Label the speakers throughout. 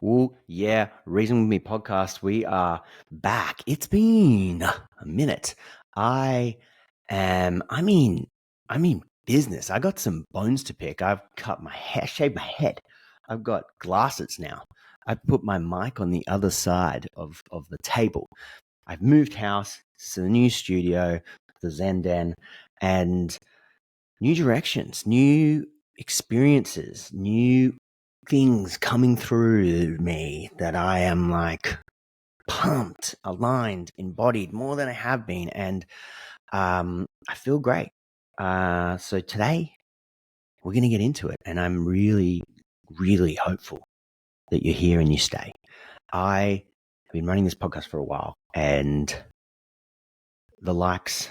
Speaker 1: Oh, yeah. Reason with Me podcast. We are back. It's been a minute. I I'm in business. I got some bones to pick. I've cut my hair, shaved my head. I've got glasses now. I've put my mic on the other side of the table. I've moved house. It's a new studio, the Zen and new directions, new experiences, new things coming through me that I am like pumped, aligned, embodied more than I have been. And I feel great. So today we're going to get into it. And I'm really, really hopeful that you're here and you stay. I have been running this podcast for a while, and the likes,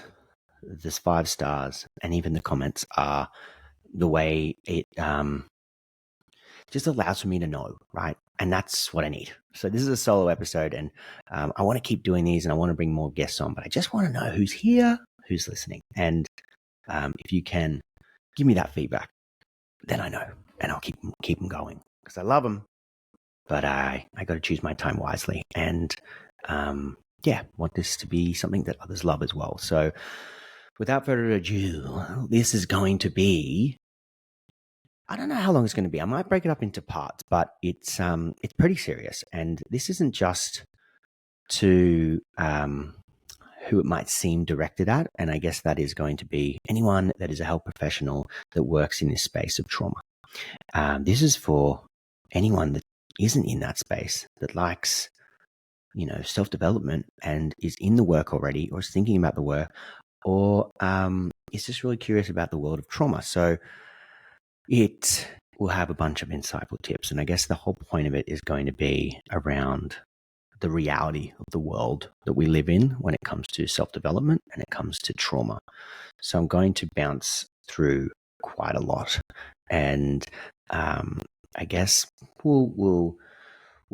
Speaker 1: this 5 stars, and even the comments are the way it just allows for me to know, right? And that's what I need. So this is a solo episode, and I want to keep doing these, and I want to bring more guests on, but I just want to know who's here, who's listening. And if you can give me that feedback, then I know, and I'll keep them going because I love them, but I got to choose my time wisely. And want this to be something that others love as well. So without further ado, this is going to be, I don't know how long it's going to be. I might break it up into parts, but it's pretty serious. And this isn't just to who it might seem directed at. And I guess that is going to be anyone that is a health professional that works in this space of trauma. This is for anyone that isn't in that space, that likes, self-development and is in the work already, or is thinking about the work, or is just really curious about the world of trauma. So it will have a bunch of insightful tips. And I guess the whole point of it is going to be around the reality of the world that we live in when it comes to self-development and it comes to trauma. So I'm going to bounce through quite a lot. And I guess we'll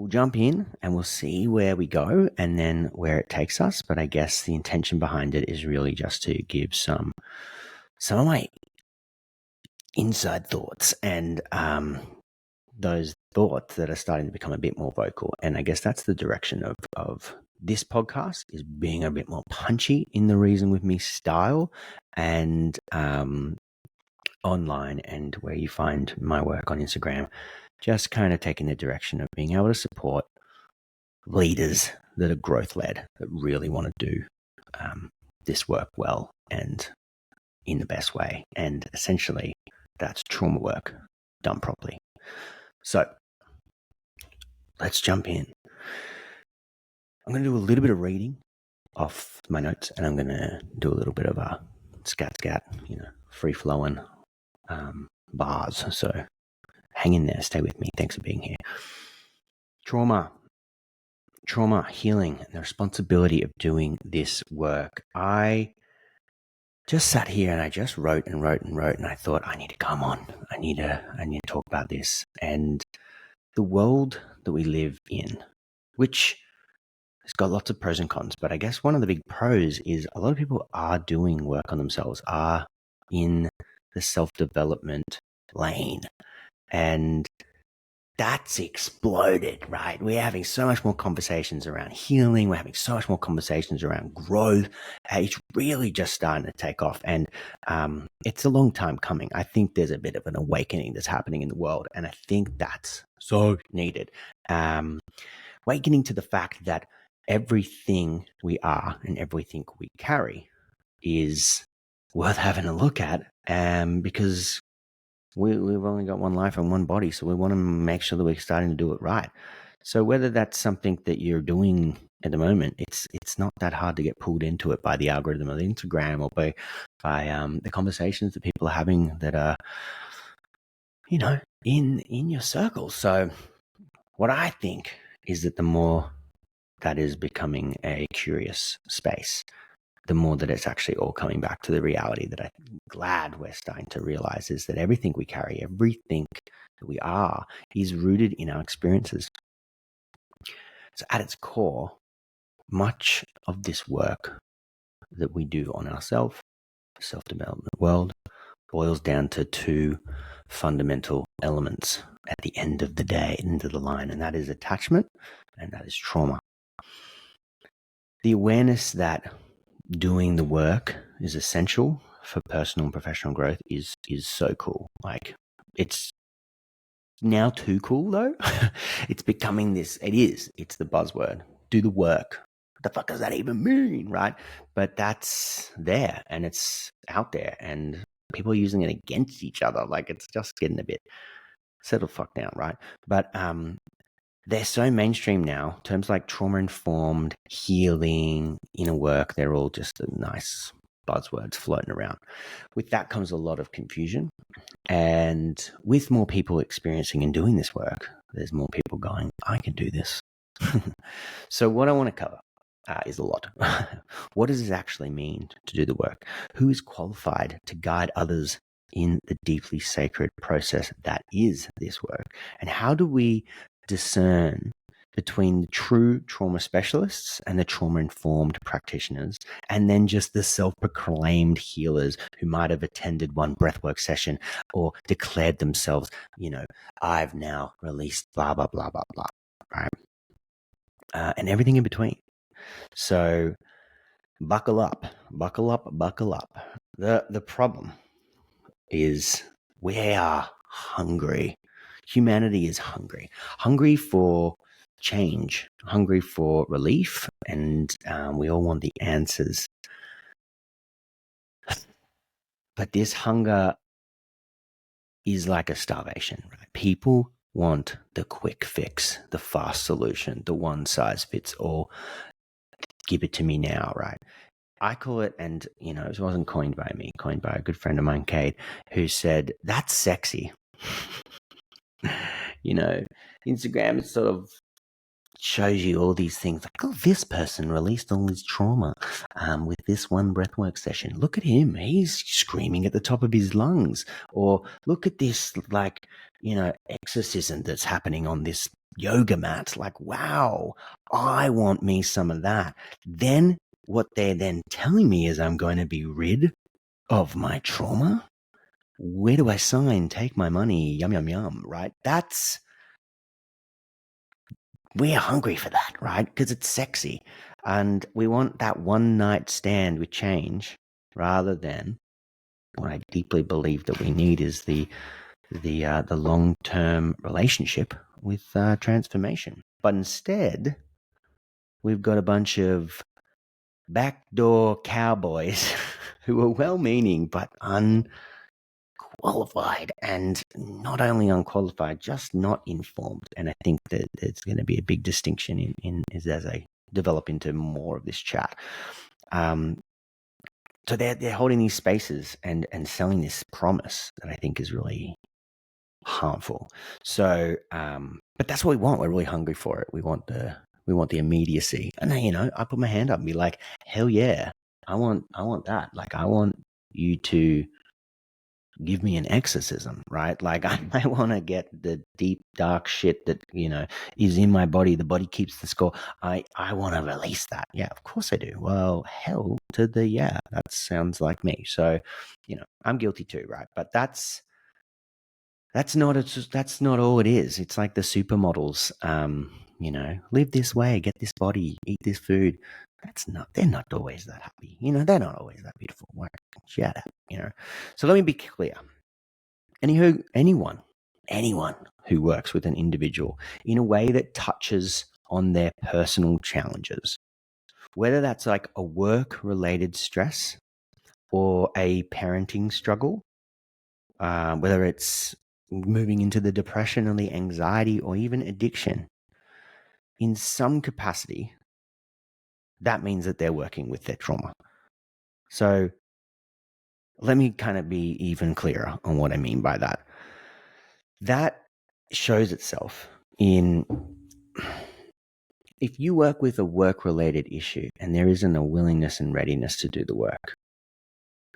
Speaker 1: jump in and we'll see where we go and then where it takes us. But I guess the intention behind it is really just to give some of my inside thoughts and those thoughts that are starting to become a bit more vocal. And I guess that's the direction of this podcast, is being a bit more punchy in the Reason With Me style, and online and where you find my work on Instagram, just kind of taking the direction of being able to support leaders that are growth led, that really want to do this work well and in the best way. And essentially that's trauma work done properly. So let's jump in. I'm going to do a little bit of reading off my notes, and I'm going to do a little bit of a scat, free flowing bars. So hang in there, stay with me. Thanks for being here. Trauma, healing, and the responsibility of doing this work. I just sat here and I just wrote, and I thought, I need to come on. I need to talk about this. And the world that we live in, which has got lots of pros and cons, but I guess one of the big pros is a lot of people are doing work on themselves, are in the self-development lane. And that's exploded, right? We're having so much more conversations around healing. We're having so much more conversations around growth. It's really just starting to take off. And it's a long time coming. I think there's a bit of an awakening that's happening in the world. And I think that's so needed. Awakening to the fact that everything we are and everything we carry is worth having a look at, because we've only got one life and one body, so we want to make sure that we're starting to do it right. So whether that's something that you're doing at the moment, it's not that hard to get pulled into it by the algorithm of Instagram, or by the conversations that people are having that are, in your circle. So what I think is that the more that is becoming a curious space, the more that it's actually all coming back to the reality that I'm glad we're starting to realize, is that everything we carry, everything that we are, is rooted in our experiences. So at its core, much of this work that we do on ourselves, self-development world, boils down to 2 fundamental elements. at the end of the day, end of the line, and that is attachment and that is trauma. The awareness that doing the work is essential for personal and professional growth is so cool. Like, it's now too cool though. It's becoming this, it's the buzzword. Do the work. What the fuck does that even mean, right? But that's there and it's out there and people are using it against each other. Like, it's just getting a bit settle fuck down, right? But they're so mainstream now. Terms like trauma-informed, healing, inner work, they're all just nice buzzwords floating around. With that comes a lot of confusion. And with more people experiencing and doing this work, there's more people going, I can do this. So what I want to cover is a lot. What does it actually mean to do the work? Who is qualified to guide others in the deeply sacred process that is this work? And how do we discern between the true trauma specialists and the trauma-informed practitioners, and then just the self-proclaimed healers who might have attended one breathwork session or declared themselves, I've now released blah, blah, blah, blah, blah, right? And everything in between. So buckle up. The problem is we are hungry. Humanity is hungry for change, hungry for relief, and we all want the answers. But this hunger is like a starvation, right? People want the quick fix, the fast solution, the one size fits all. Give it to me now, right? I call it, and it wasn't coined by me, coined by a good friend of mine, Kate, who said, that's sexy. Instagram sort of shows you all these things like, oh, this person released all his trauma with this one breathwork session. Look at him. He's screaming at the top of his lungs. Or look at this, exorcism that's happening on this yoga mat. Like, wow, I want me some of that. Then what they're then telling me is I'm going to be rid of my trauma. Where do I sign? Take my money. Yum, yum, yum, right? We're hungry for that, right? Because it's sexy. And we want that one night stand with change rather than what I deeply believe that we need is the long-term relationship with transformation. But instead, we've got a bunch of backdoor cowboys who are well-meaning but unqualified, and not only unqualified, just not informed. And I think that there's going to be a big distinction in as I develop into more of this chat. So they're holding these spaces and selling this promise that I think is really harmful. So, but that's what we want. We're really hungry for it. We want the immediacy. And I put my hand up and be like, hell yeah, I want that. Like, I want you to give me an exorcism, right? Like, I want to get the deep, dark shit that, is in my body. The body keeps the score. I want to release that. Yeah, of course I do. Well, hell to the, yeah, that sounds like me. So, I'm guilty too, right? But that's not all it is. It's like the supermodels, live this way, get this body, eat this food. They're not always that happy. They're not always that beautiful. Shut up, So let me be clear. Anyone who works with an individual in a way that touches on their personal challenges, whether that's like a work-related stress or a parenting struggle, whether it's moving into the depression or the anxiety or even addiction, in some capacity, that means that they're working with their trauma. So let me kind of be even clearer on what I mean by that. That shows itself in, if you work with a work-related issue and there isn't a willingness and readiness to do the work,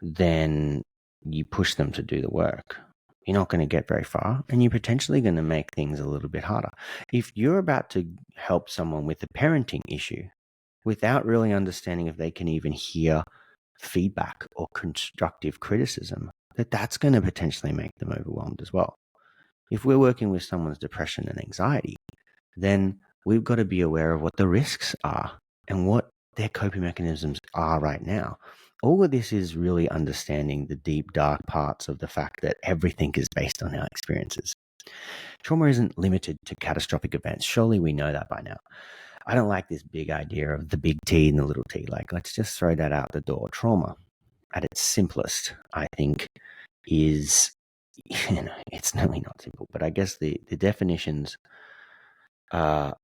Speaker 1: then you push them to do the work. You're not going to get very far, and you're potentially going to make things a little bit harder. If you're about to help someone with a parenting issue without really understanding if they can even hear feedback or constructive criticism, that's going to potentially make them overwhelmed as well. If we're working with someone's depression and anxiety, then we've got to be aware of what the risks are and what their coping mechanisms are right now. All of this is really understanding the deep, dark parts of the fact that everything is based on our experiences. Trauma isn't limited to catastrophic events. Surely we know that by now. I don't like this big idea of the big T and the little t. Like, let's just throw that out the door. Trauma, at its simplest, I think, is, it's really not simple, but I guess the definitions are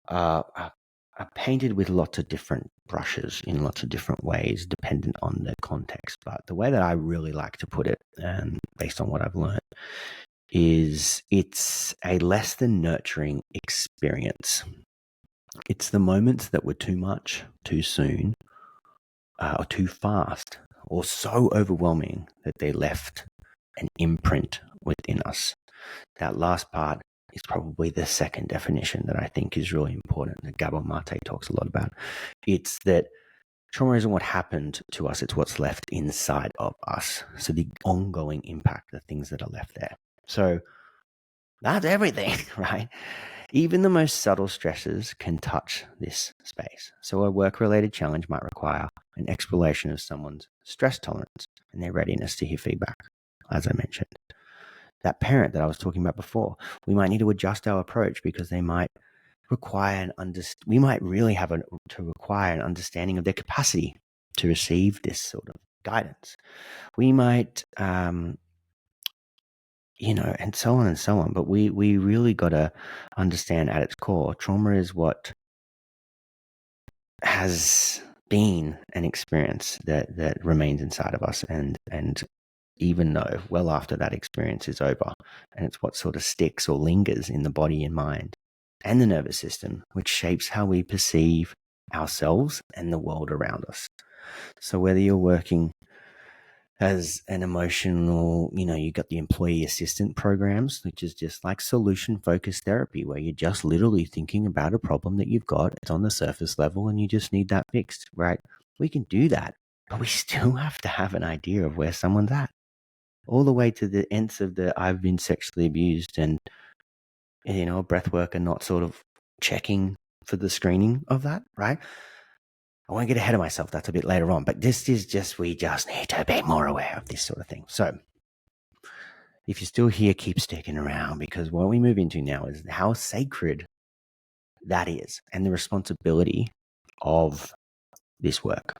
Speaker 1: painted with lots of different brushes in lots of different ways, dependent on the context. But the way that I really like to put it, and based on what I've learned, is it's a less than nurturing experience. It's the moments that were too much, too soon, or too fast, or so overwhelming that they left an imprint within us. That last part is probably the second definition that I think is really important, that Gabor Mate talks a lot about. It's that trauma isn't what happened to us, it's what's left inside of us. So the ongoing impact, the things that are left there. So that's everything, right? Even the most subtle stresses can touch this space. So a work-related challenge might require an exploration of someone's stress tolerance and their readiness to hear feedback, as I mentioned. That parent that I was talking about before, we might need to adjust our approach because they might require we might really have to require an understanding of their capacity to receive this sort of guidance. We might, and so on and so on. But we really got to understand at its core, trauma is what has been an experience that remains inside of us, and even though well after that experience is over, and it's what sort of sticks or lingers in the body and mind and the nervous system, which shapes how we perceive ourselves and the world around us. So whether you're working as an emotional, you got the employee assistant programs, which is just like solution focused therapy, where you're just literally thinking about a problem that you've got. It's on the surface level and you just need that fixed, right? We can do that, but we still have to have an idea of where someone's at. All the way to the ends of the I've been sexually abused and, a breath worker not sort of checking for the screening of that, right? I won't get ahead of myself. That's a bit later on. But this is just, we just need to be more aware of this sort of thing. So if you're still here, keep sticking around, because what we move into now is how sacred that is and the responsibility of this work.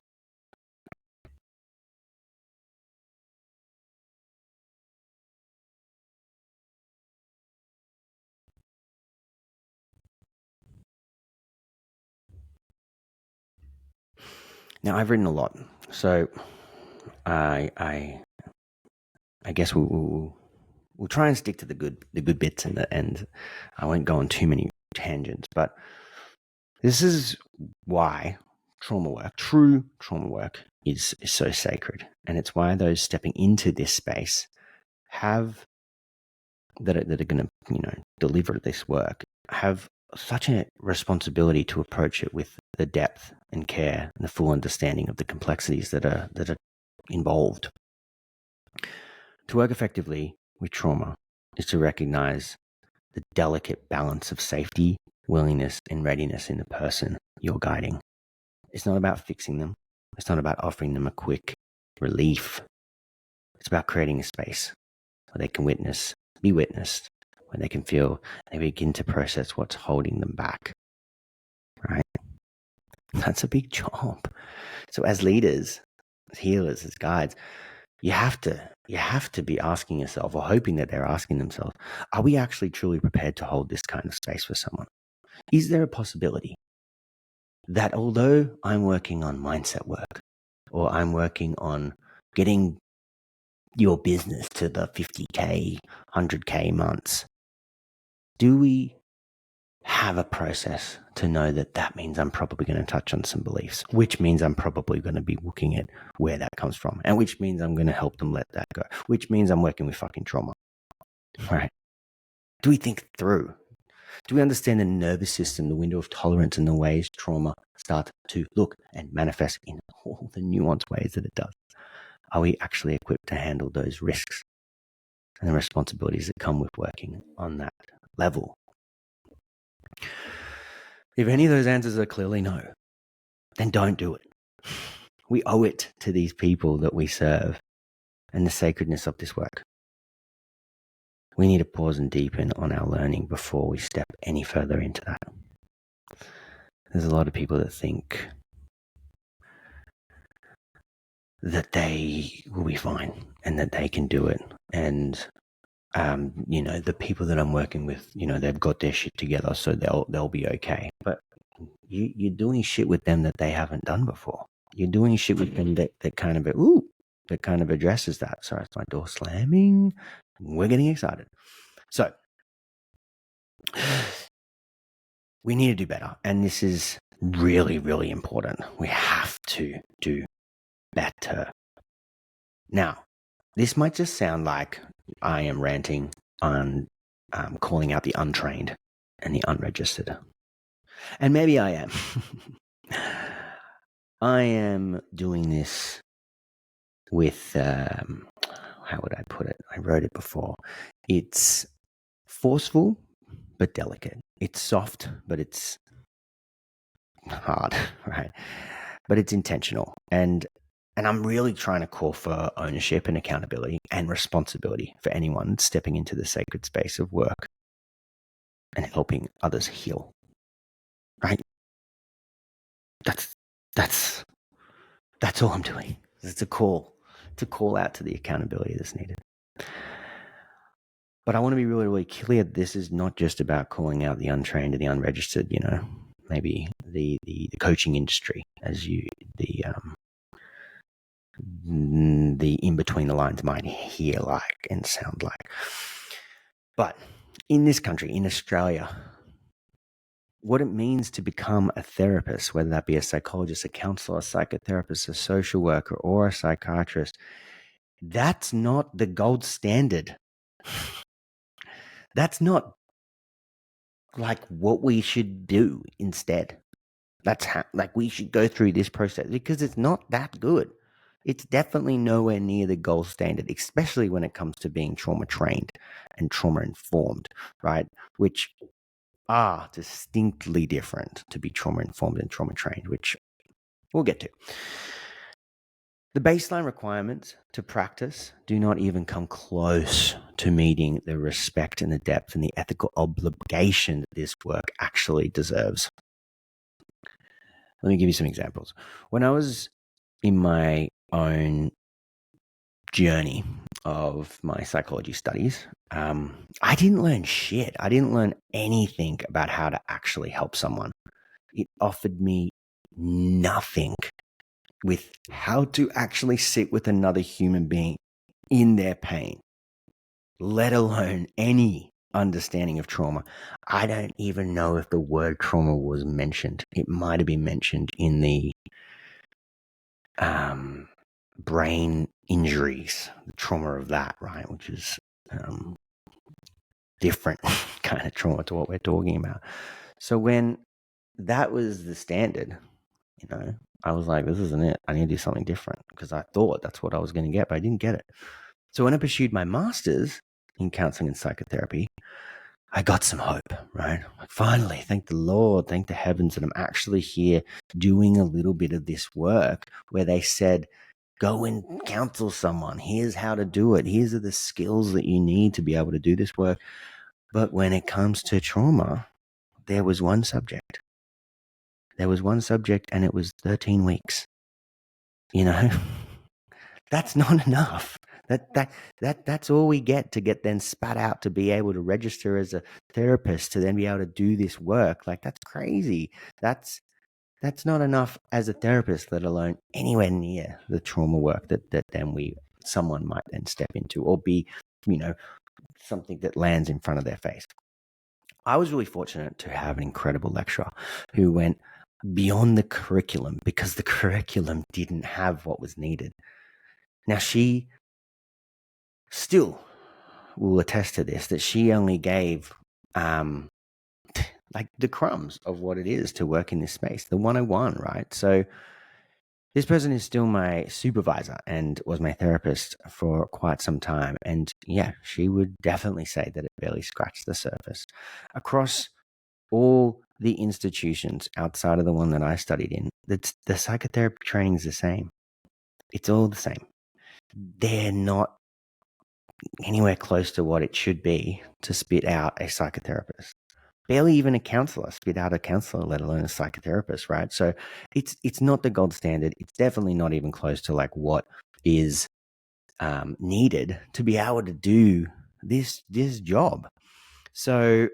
Speaker 1: Now, I've written a lot, so I guess we'll try and stick to the good bits, and I won't go on too many tangents. But this is why trauma work, true trauma work, is so sacred, and it's why those stepping into this space that are going to deliver this work have such a responsibility to approach it with the depth and care and the full understanding of the complexities that are involved. To work effectively with trauma is to recognize the delicate balance of safety, willingness, and readiness in the person you're guiding. It's not about fixing them. It's not about offering them a quick relief. It's about creating a space where they can be witnessed, where they can feel, they begin to process what's holding them back, right? That's a big job. So as leaders, as healers, as guides, you have to be asking yourself, or hoping that they're asking themselves, are we actually truly prepared to hold this kind of space for someone? Is there a possibility that although I'm working on mindset work, or I'm working on getting your business to the 50K, 100K months, do we have a process to know that means I'm probably going to touch on some beliefs, which means I'm probably going to be looking at where that comes from, and which means I'm going to help them let that go, which means I'm working with fucking trauma, right? Do we think through? Do we understand the nervous system, the window of tolerance, and the ways trauma starts to look and manifest in all the nuanced ways that it does? Are we actually equipped to handle those risks? and the responsibilities that come with working on that level. If any of those answers are clearly no, then don't do it. We owe it to these people that we serve and the sacredness of this work. We need to pause and deepen on our learning before we step any further into that. There's a lot of people that think that they will be fine and that they can do it. And, the people that I'm working with, they've got their shit together, so they'll be okay. But you're doing shit with them that they haven't done before. You're doing shit with them that kind of addresses that. Sorry, it's my door slamming. We're getting excited. So we need to do better. And this is really, really important. We have to do better. Now, this might just sound like I am ranting on calling out the untrained and the unregistered. And maybe I am. I am doing this with, how would I put it? I wrote it before. It's forceful, but delicate. It's soft, but it's hard, right? But it's intentional. And I'm really trying to call for ownership and accountability and responsibility for anyone stepping into the sacred space of work and helping others heal, right? That's all I'm doing. It's a call out to the accountability that's needed. But I want to be really, really clear. This is not just about calling out the untrained and the unregistered, maybe the coaching industry, the in between the lines might hear like and sound like. But in this country, in Australia, what it means to become a therapist, whether that be a psychologist, a counselor, a psychotherapist, a social worker, or a psychiatrist, that's not the gold standard. That's not like what we should do instead. That's how, we should go through this process because it's not that good. It's definitely nowhere near the gold standard, especially when it comes to being trauma trained and trauma informed, right? Which are distinctly different to be trauma informed and trauma trained, which we'll get to. The baseline requirements to practice do not even come close to meeting the respect and the depth and the ethical obligation that this work actually deserves. Let me give you some examples. When I was in my own journey of my psychology studies, I didn't learn shit. I didn't learn anything about how to actually help someone. It offered me nothing with how to actually sit with another human being in their pain, let alone any understanding of trauma. I don't even know if the word trauma was mentioned. It might have been mentioned in the brain injuries, the trauma of that, right? Which is different kind of trauma to what we're talking about. So when that was the standard, I was like, this isn't it. I need to do something different because I thought that's what I was going to get, but I didn't get it. So when I pursued my master's in counseling and psychotherapy, I got some hope, right? Finally, thank the Lord, thank the heavens that I'm actually here doing a little bit of this work where they said, go and counsel someone. Here's how to do it. Here's are the skills that you need to be able to do this work. But when it comes to trauma, there was one subject. And it was 13 weeks. That's not enough. That's all we get then spat out to be able to register as a therapist to then be able to do this work. Like, that's crazy. That's not enough as a therapist, let alone anywhere near the trauma work that then someone might then step into or be, something that lands in front of their face. I was really fortunate to have an incredible lecturer who went beyond the curriculum because the curriculum didn't have what was needed. Now, she still will attest to this, that she only gave the crumbs of what it is to work in this space, the 101, right? So This person is still my supervisor and was my therapist for quite some time. And yeah, she would definitely say that it barely scratched the surface. Across all the institutions outside of the one that I studied in, the psychotherapy training is the same. It's all the same. They're not anywhere close to what it should be to spit out a psychotherapist. Barely even a counselor spit out a counselor, let alone a psychotherapist, right? So it's not the gold standard. It's definitely not even close to like what is needed to be able to do this job. So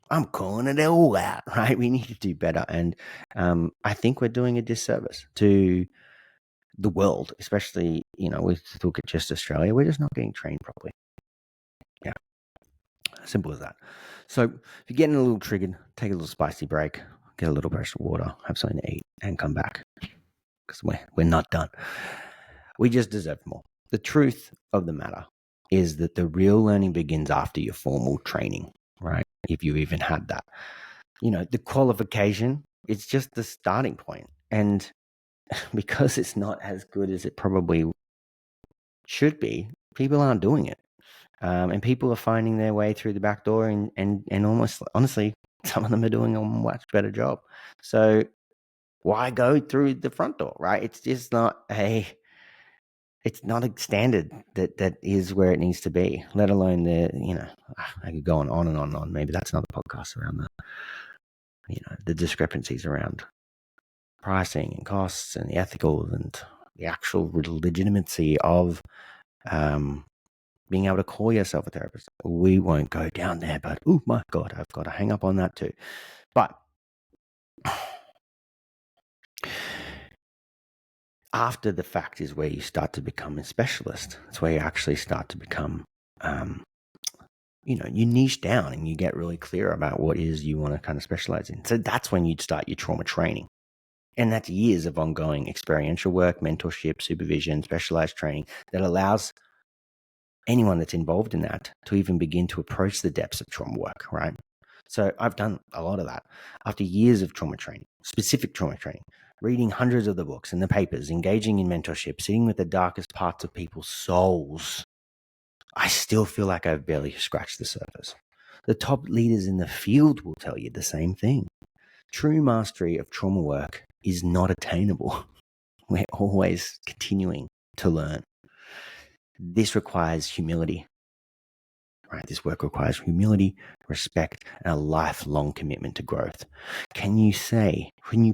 Speaker 1: I'm calling it all out, right? We need to do better, and I think we're doing a disservice to the world, especially we look at just Australia. We're just not getting trained properly. Yeah, simple as that. So if you're getting a little triggered, take a little spicy break, get a little fresh water, have something to eat, and come back because we're not done. We just deserve more. The truth of the matter is that the real learning begins after your formal training, right? If you even had that. The qualification, it's just the starting point. And because it's not as good as it probably should be, people aren't doing it. And people are finding their way through the back door and almost, honestly, some of them are doing a much better job. So why go through the front door, right? It's just not a standard that is where it needs to be, let alone I could go on and on and on. Maybe that's another podcast around the discrepancies around pricing and costs and the ethical and the actual legitimacy of being able to call yourself a therapist. We won't go down there, but oh my God, I've got to hang up on that too. But after the fact is where you start to become a specialist. It's where you actually start to become, you niche down and you get really clear about what it is you want to kind of specialize in. So that's when you'd start your trauma training. And that's years of ongoing experiential work, mentorship, supervision, specialized training that allows anyone that's involved in that to even begin to approach the depths of trauma work, right? So I've done a lot of that after years of trauma training, specific trauma training, reading hundreds of the books and the papers, engaging in mentorship, sitting with the darkest parts of people's souls. I still feel like I've barely scratched the surface. The top leaders in the field will tell you the same thing. True mastery of trauma work is not attainable. We're always continuing to learn. This requires humility, right? This work requires humility, respect, and a lifelong commitment to growth. Can you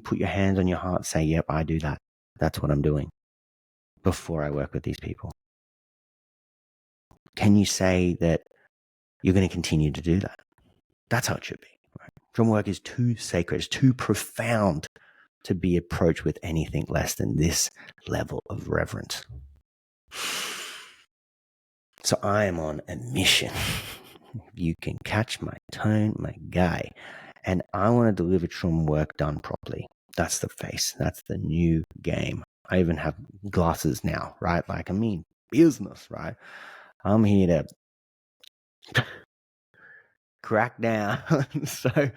Speaker 1: put your hands on your heart, say, yep, I do that. That's what I'm doing before I work with these people? Can you say that you're going to continue to do that? That's how it should be. Right? Trauma work is too sacred, it's too profound to be approached with anything less than this level of reverence. So I am on a mission. You can catch my tone, my guy. And I want to deliver trauma work done properly. That's the face. That's the new game. I even have glasses now, right? Like, business, right? I'm here to crack down. So,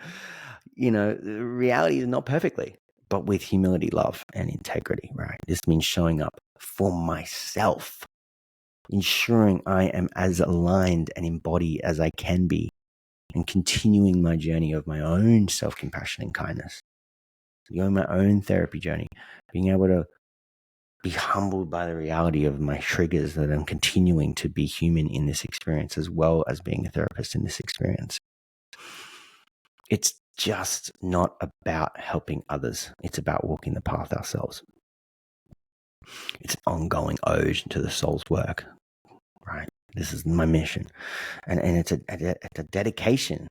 Speaker 1: reality is not perfectly, but with humility, love, and integrity, right? This means showing up for myself, ensuring I am as aligned and embodied as I can be, and continuing my journey of my own self-compassion and kindness, going my own therapy journey, being able to be humbled by the reality of my triggers, that I'm continuing to be human in this experience as well as being a therapist in this experience. It's just not about helping others. It's about walking the path ourselves. It's an ongoing ode to the soul's work, right? This is my mission. And it's a dedication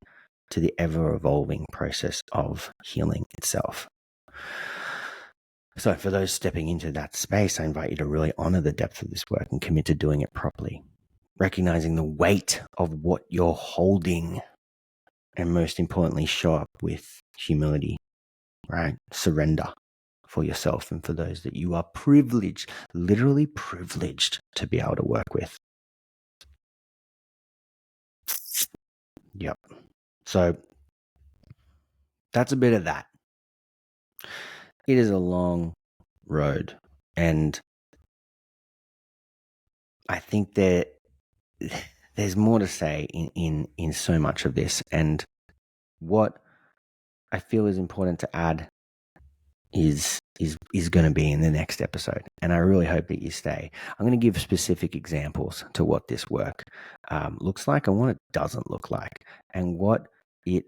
Speaker 1: to the ever-evolving process of healing itself. So for those stepping into that space, I invite you to really honor the depth of this work and commit to doing it properly, recognizing the weight of what you're holding, and most importantly, show up with humility, right? Surrender for yourself and for those that you are privileged, literally privileged to be able to work with. Yep. So that's a bit of that. It is a long, road. And I think that there's more to say in so much of this. And what I feel is important to add is going to be in the next episode, and I really hope that you stay. I'm going to give specific examples to what this work looks like and what it doesn't look like, and what it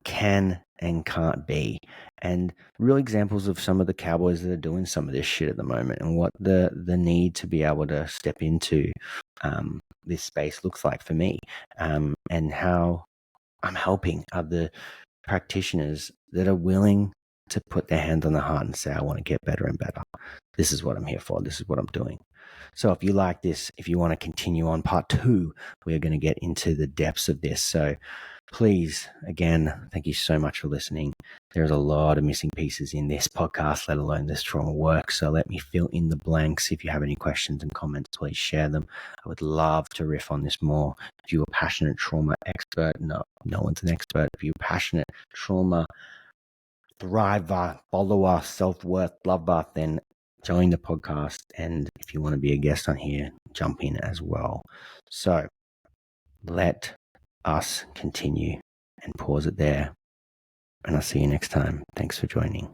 Speaker 1: can and can't be, and real examples of some of the cowboys that are doing some of this shit at the moment, and what the need to be able to step into this space looks like for me, and how I'm helping other practitioners that are willing to put their hand on the heart and say, I want to get better and better. This is what I'm here for. This is what I'm doing. So if you like this, if you want to continue on part 2, we're going to get into the depths of this. So please, again, thank you so much for listening. There's a lot of missing pieces in this podcast, let alone this trauma work. So let me fill in the blanks. If you have any questions and comments, please share them. I would love to riff on this more. If you're a passionate trauma expert, no one's an expert. If you're a passionate trauma thriver, follower, self-worth lover, then join the podcast. And if you want to be a guest on here, jump in as well. So let us continue and pause it there. And I'll see you next time. Thanks for joining.